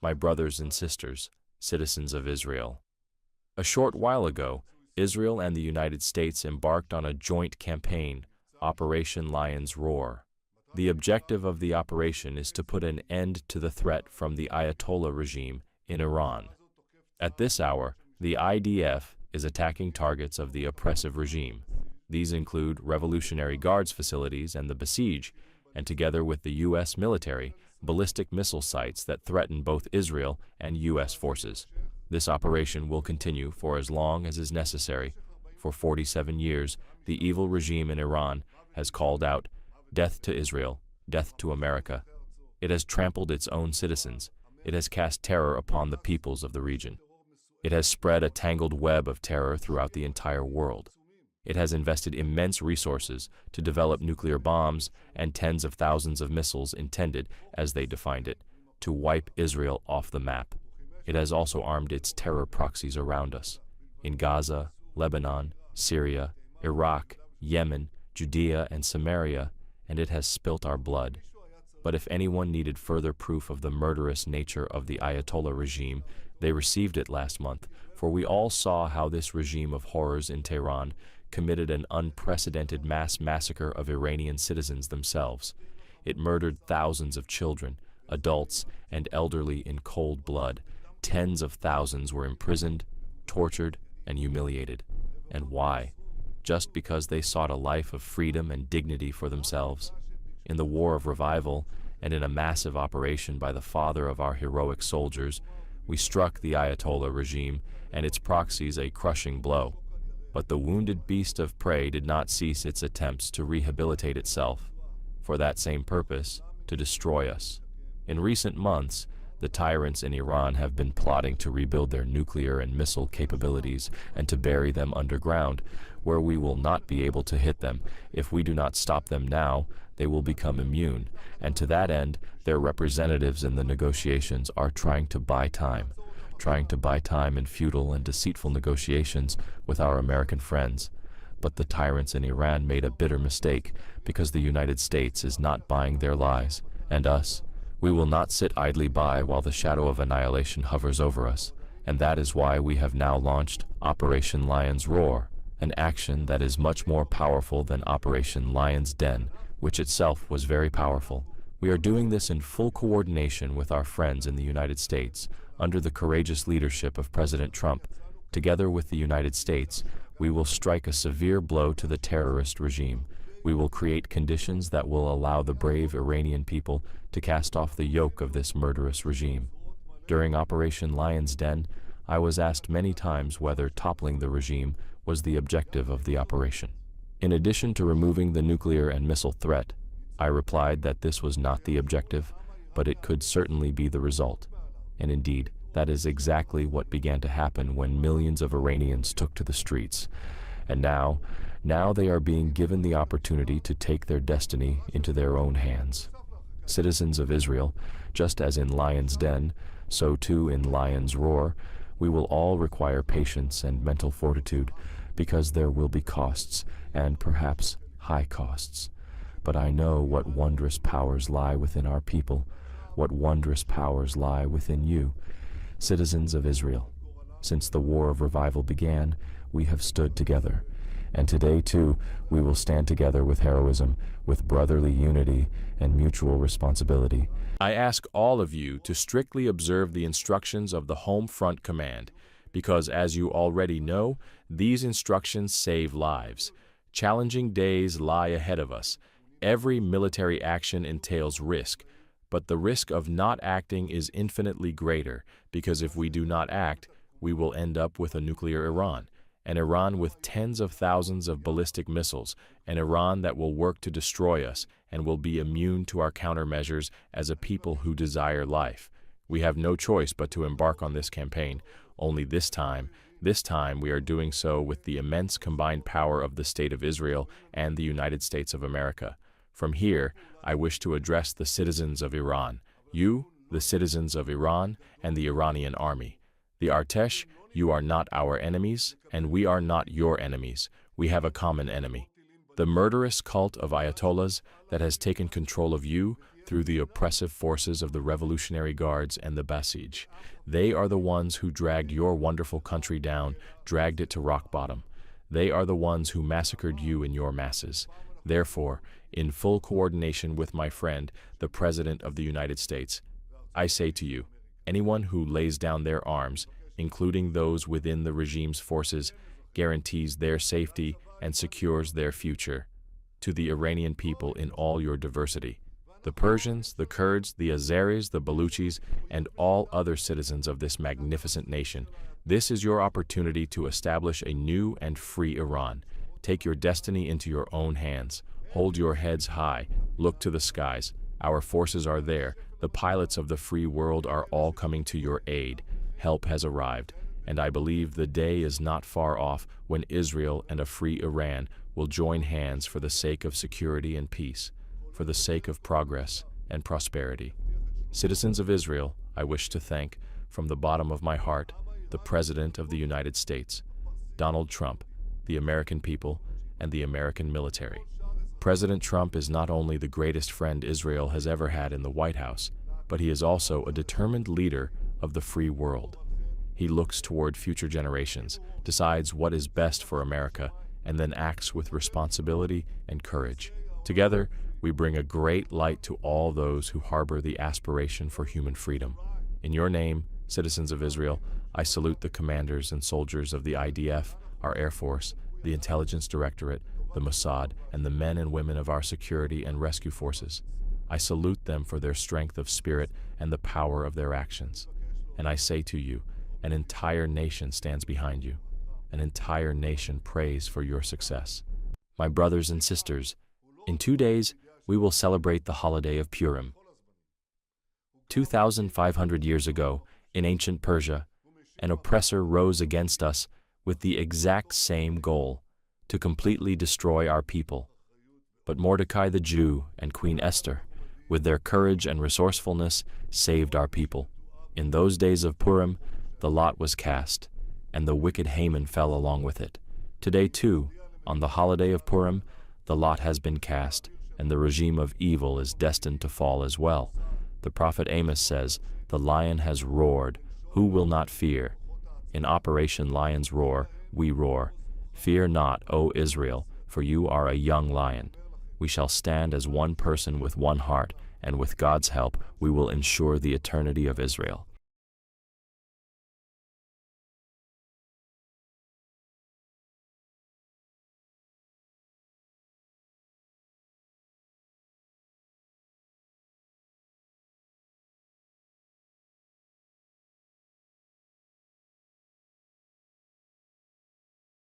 my brothers and sisters, citizens of Israel. A short while ago, Israel and the United States embarked on a joint campaign, Operation Lion's Roar. The objective of the operation is to put an end to the threat from the Ayatollah regime in Iran. At this hour, the IDF is attacking targets of the oppressive regime. These include Revolutionary Guards facilities and the Basij, and together with the U.S. military, ballistic missile sites that threaten both Israel and U.S. forces. This operation will continue for as long as is necessary. For 47 years, the evil regime in Iran has called out, "Death to Israel, death to America." It has trampled its own citizens. It has cast terror upon the peoples of the region. It has spread a tangled web of terror throughout the entire world. It has invested immense resources to develop nuclear bombs and tens of thousands of missiles intended, as they defined it, to wipe Israel off the map. It has also armed its terror proxies around us, in Gaza, Lebanon, Syria, Iraq, Yemen, Judea, and Samaria, and it has spilt our blood. But if anyone needed further proof of the murderous nature of the Ayatollah regime, they received it last month, for we all saw how this regime of horrors in Tehran committed an unprecedented mass massacre of Iranian citizens themselves. It murdered thousands of children, adults, and elderly in cold blood. Tens of thousands were imprisoned, tortured, and humiliated. And why? Just because they sought a life of freedom and dignity for themselves. In the War of Revival, and in a massive operation by the father of our heroic soldiers, we struck the Ayatollah regime and its proxies a crushing blow. But the wounded beast of prey did not cease its attempts to rehabilitate itself, for that same purpose, to destroy us. In recent months, the tyrants in Iran have been plotting to rebuild their nuclear and missile capabilities and to bury them underground, where we will not be able to hit them. If we do not stop them now, they will become immune, and to that end, their representatives in the negotiations are trying to buy time in futile and deceitful negotiations with our American friends. But the tyrants in Iran made a bitter mistake, because the United States is not buying their lies, and us. We will not sit idly by while the shadow of annihilation hovers over us, and that is why we have now launched Operation Lion's Roar, an action that is much more powerful than Operation Lion's Den, which itself was very powerful. We are doing this in full coordination with our friends in the United States, under the courageous leadership of President Trump. Together with the United States, we will strike a severe blow to the terrorist regime. We will create conditions that will allow the brave Iranian people to cast off the yoke of this murderous regime. During Operation Lion's Den, I was asked many times whether toppling the regime was the objective of the operation. In addition to removing the nuclear and missile threat, I replied that this was not the objective, but it could certainly be the result. And indeed, that is exactly what began to happen when millions of Iranians took to the streets. And now they are being given the opportunity to take their destiny into their own hands. Citizens of Israel, just as in Lion's Den, so too in Lion's Roar, we will all require patience and mental fortitude, because there will be costs, and perhaps high costs. But I know what wondrous powers lie within our people, what wondrous powers lie within you, citizens of Israel. Since the War of Revival began, we have stood together, and today too we will stand together with heroism, with brotherly unity and mutual responsibility. I ask all of you to strictly observe the instructions of the Home Front Command, because as you already know, these instructions save lives. Challenging days lie ahead of us. Every military action entails risk, but the risk of not acting is infinitely greater, because if we do not act, we will end up with a nuclear Iran, an Iran with tens of thousands of ballistic missiles, an Iran that will work to destroy us and will be immune to our countermeasures as a people who desire life. We have no choice but to embark on this campaign, only this time we are doing so with the immense combined power of the State of Israel and the United States of America. From here, I wish to address the citizens of Iran, you, the citizens of Iran, and the Iranian army. The Artesh, you are not our enemies, and we are not your enemies. We have a common enemy. The murderous cult of Ayatollahs that has taken control of you through the oppressive forces of the Revolutionary Guards and the Basij. They are the ones who dragged your wonderful country down, dragged it to rock bottom. They are the ones who massacred you and your masses. Therefore, in full coordination with my friend, the President of the United States, I say to you, anyone who lays down their arms, including those within the regime's forces, guarantees their safety and secures their future. To the Iranian people in all your diversity, the Persians, the Kurds, the Azeris, the Baluchis, and all other citizens of this magnificent nation, this is your opportunity to establish a new and free Iran. Take your destiny into your own hands. Hold your heads high. Look to the skies. Our forces are there. The pilots of the free world are all coming to your aid. Help has arrived, and I believe the day is not far off when Israel and a free Iran will join hands for the sake of security and peace, for the sake of progress and prosperity. Citizens of Israel, I wish to thank, from the bottom of my heart, the President of the United States, Donald Trump, the American people, and the American military. President Trump is not only the greatest friend Israel has ever had in the White House, but he is also a determined leader of the free world. He looks toward future generations, decides what is best for America, and then acts with responsibility and courage. Together, we bring a great light to all those who harbor the aspiration for human freedom. In your name, citizens of Israel, I salute the commanders and soldiers of the IDF, our Air Force, the Intelligence Directorate, the Mossad, and the men and women of our security and rescue forces. I salute them for their strength of spirit and the power of their actions. And I say to you, an entire nation stands behind you. An entire nation prays for your success. My brothers and sisters, in 2 days, we will celebrate the holiday of Purim. 2,500 years ago, in ancient Persia, an oppressor rose against us with the exact same goal, to completely destroy our people. But Mordecai the Jew and Queen Esther, with their courage and resourcefulness, saved our people. In those days of Purim, the lot was cast, and the wicked Haman fell along with it. Today, too, on the holiday of Purim, the lot has been cast, and the regime of evil is destined to fall as well. The prophet Amos says, "The lion has roared, who will not fear? In Operation Lion's Roar, we roar. Fear not, O Israel, for you are a young lion. We shall stand as one person with one heart, and with God's help we will ensure the eternity of Israel."